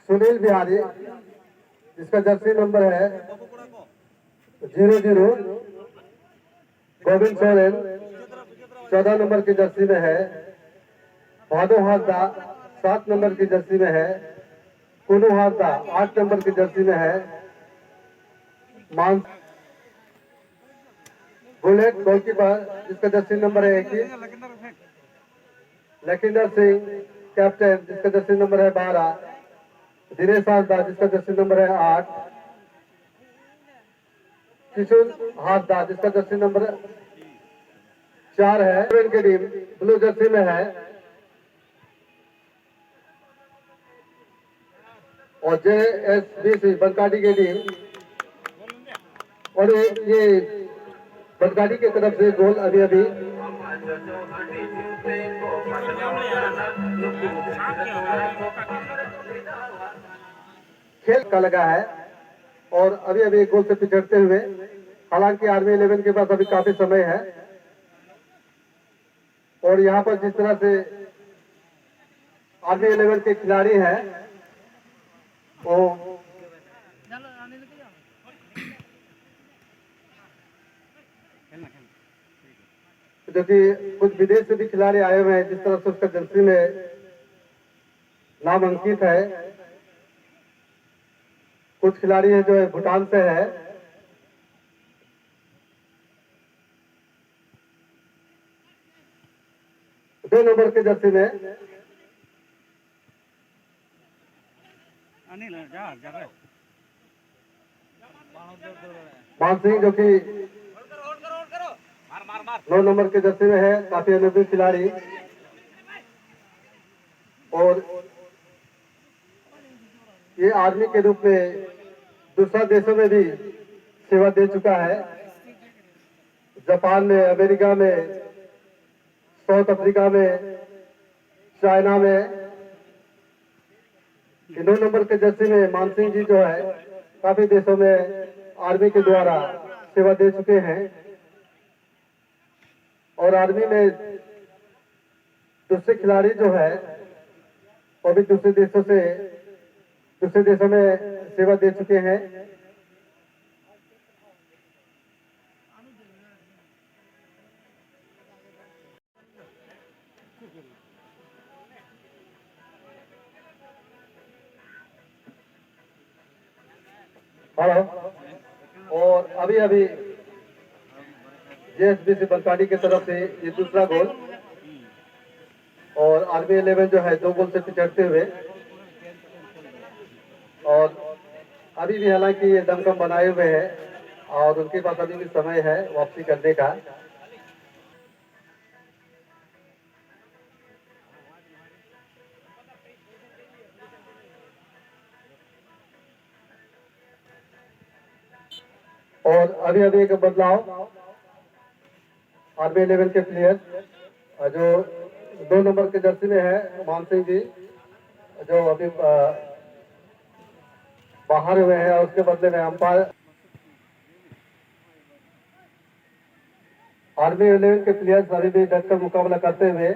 सुनील बिहारी जिसका Jersey number है 00। Govind Soren 14 number की जर्सी में है। भादो हासदा 7 नंबर की जर्सी में है। कुनू हासदा 8 नंबर की जर्सी में है। मान बुलेट गोलकीपर जिसका जर्सी नंबर है 21। लखिंदर सिंह कैप्टन जिसका जर्सी नंबर है 12। दिनेश हासदा जिसका जर्सी नंबर है 8। किशोर हासदा जिसका जर्सी नंबर 4 है। की टीम ब्लू जर्सी में है। और JSBC बनकाटी की टीम, और ये बनकाटी की तरफ से गोल अभी अभी खेल का लगा है और अभी अभी एक गोल से पिछड़ते हुए। हालांकि आर्मी 11 के पास अभी काफी समय है और यहाँ पर जिस तरह से आर्मी 11 के खिलाड़ी हैं वो जो कि कुछ विदेश से भी खिलाड़ी आए हुए हैं, जिस तरह से उसका जर्सी में नाम अंकित है। कुछ खिलाड़ी है जो भूटान से है। दो नंबर के जर्सी में मान सिंह जो कि 9 नंबर के जर्सी में है, काफी अनुभवी खिलाड़ी। और ये आर्मी के रूप में दूसरा देशों में भी सेवा दे चुका है। जापान में, अमेरिका में, साउथ अफ्रीका में, चाइना में। 9 नंबर के जर्सी में मानसिंह जी जो है काफी देशों में आर्मी के द्वारा सेवा दे चुके हैं और आर्मी में दूसरे खिलाड़ी जो है वो भी दूसरे देशों में सेवा दे चुके हैं। हेलो। और अभी अभी JSBC बनकाटी की तरफ से ये दूसरा गोल और आर्मी 11 जो है 2 गोल से पिछड़ते हुए। और अभी भी हालांकि ये दमखम बनाए हुए हैं और उनके पास अभी भी समय है वापसी करने का। और अभी अभी एक बदलाव, आर्मी 11 के प्लेयर जो 2 नंबर के जर्सी में है मान सिंह जी जो अभी बाहर हुए हैं और उसके बदले में अंपायर आर्मी 11 के प्लेयर्स अभी भी डटकर मुकाबला करते हुए,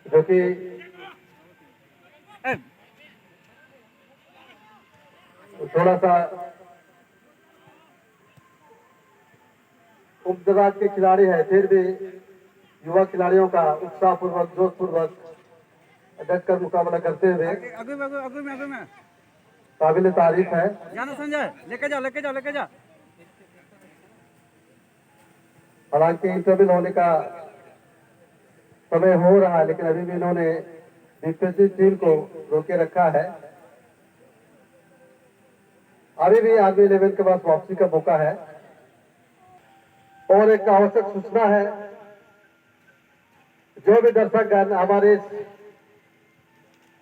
जो कि थोड़ा सा उपदराज के खिलाड़ी है, फिर भी युवा खिलाड़ियों का उत्साहपूर्वक जोशपूर्वक डटकर मुकाबला करते हुए काबिल तारीफ है। जाना संजय, लेके जा। हालांकि इंटरव्यू होने का समय हो रहा है लेकिन अभी भी इन्होंने विपक्षी टीम को रोके रखा है। अभी भी आर्मी 11 के पास वापसी का मौका है। और एक आवश्यक सूचना है, जो भी दर्शकगण हमारे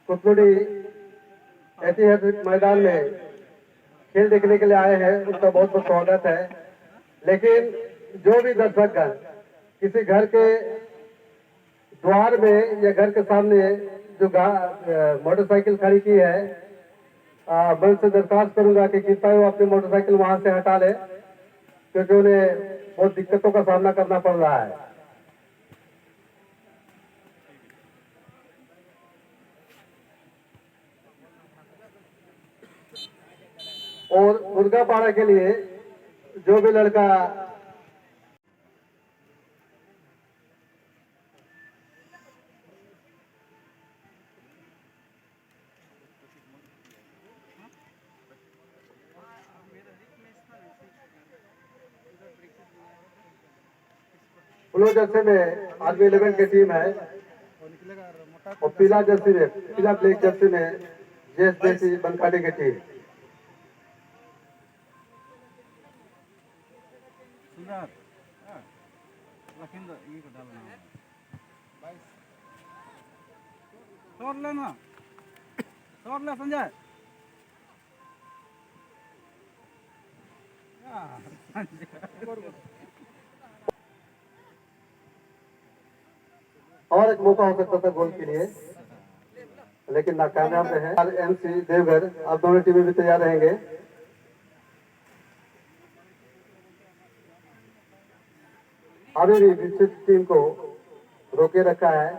कुतलुड़ी ऐतिहासिक मैदान में खेल देखने के लिए आए हैं उनका बहुत बहुत स्वागत है। लेकिन जो भी दर्शकगण किसी घर के द्वार में या घर के सामने जो मोटरसाइकिल खड़ी की है, मैं उनसे दरखास्त करूंगा कि कृपया वो अपनी मोटरसाइकिल वहां से हटा ले, क्योंकि उन्हें बहुत दिक्कतों का सामना करना पड़ रहा है। और मुर्गा पाड़ा के लिए जो भी लड़का ब्लू जर्सी में आर्मी 11 की टीम है और पीला जर्सी में पीला ब्लैक जर्सी में जेएसबीसी बनकाटी की टीम। सुंदर लखिंदर ये को डालना तोड़ लेना तोड़ ले संजय और एक मौका हो सकता था गोल के लिए, लेकिन नाकामयाब रहे। एमसी देवघर अब दोनों टीमें भी तैयार रहेंगे। अभी भी विकसित टीम को रोके रखा है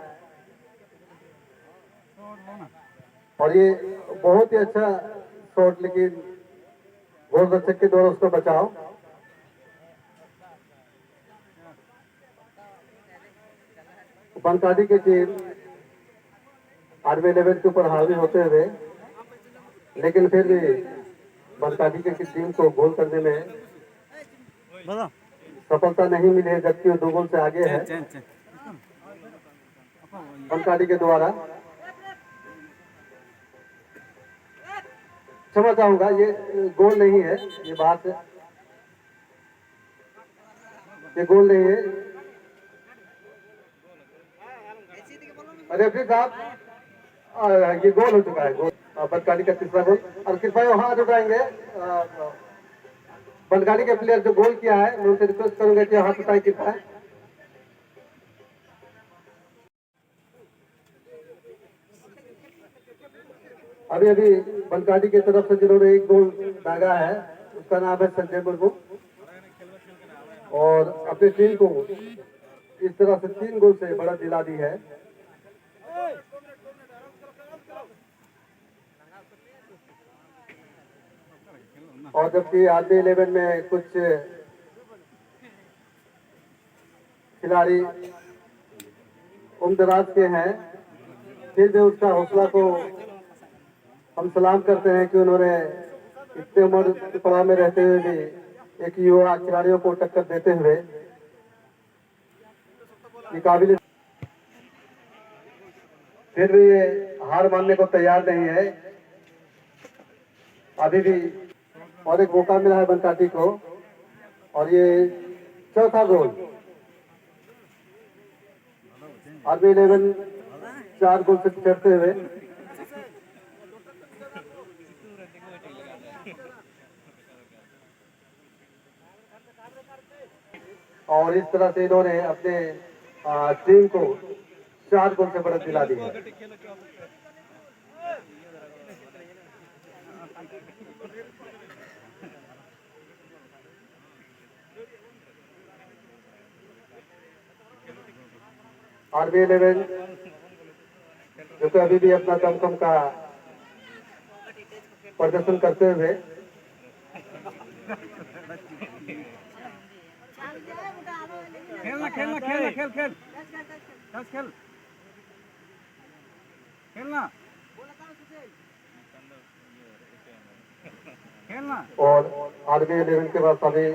और ये बहुत ही अच्छा शॉट, लेकिन गोल रक्षक के द्वारा उसका बचाव। बनकाटी की टीम आर्मी 11 के ऊपर हावी होते हुए, लेकिन फिर भी बनकाटी की टीम को गोल करने में सफलता नहीं मिली है, जबकि वो 2 गोल से आगे है बनकाटी के द्वारा। क्षमा चाहूंगा, ये गोल नहीं है, ये बात है, ये गोल नहीं है। अरे फिर साहब ये गोल हो चुका है, गोल बनकाटी का तीसरा गोल। और कृपया वो हाथ उठाएंगे, बनकाटी के प्लेयर जो गोल किया है, मैं उनसे रिक्वेस्ट करूंगा कि हाथ उठाएं कृपया। अभी अभी बनकाटी की तरफ से जिन्होंने एक गोल दागा है, उसका नाम है संजय मुर्मू, और अपनी टीम को इस तरह से 3 गोल से बड़ा दिला दी है। और जबकि आर्मी 11 में कुछ खिलाड़ी उम्रदराज के हैं, फिर भी उसका हौसला को हम सलाम करते हैं कि उन्होंने इतने उम्र के पड़ाव में रहते हुए भी एक युवा खिलाड़ियों को टक्कर देते हुए ये काबिल, फिर भी ये हार मानने को तैयार नहीं है। अभी भी और एक मौका मिला है बनकाटी को, और ये चौथा गोल। आर्मी 11 4 गोल से पिछड़ते हुए, और इस तरह से इन्होंने अपने टीम को 4 गोल से बढ़त दिला दी है। आर्मी 11 जो कि अभी भी अपना दमखम का प्रदर्शन करते हुए खेलना खेलना खेलना खेल खेल खेल खेलना खेलना। और आर्मी 11 के पास अभी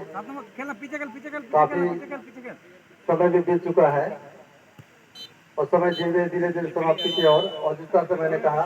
खेलना पीछे खेल काफी समय भी बीत चुका है और समय धीरे धीरे समाप्ति की ओर, और जिस तरह से मैंने कहा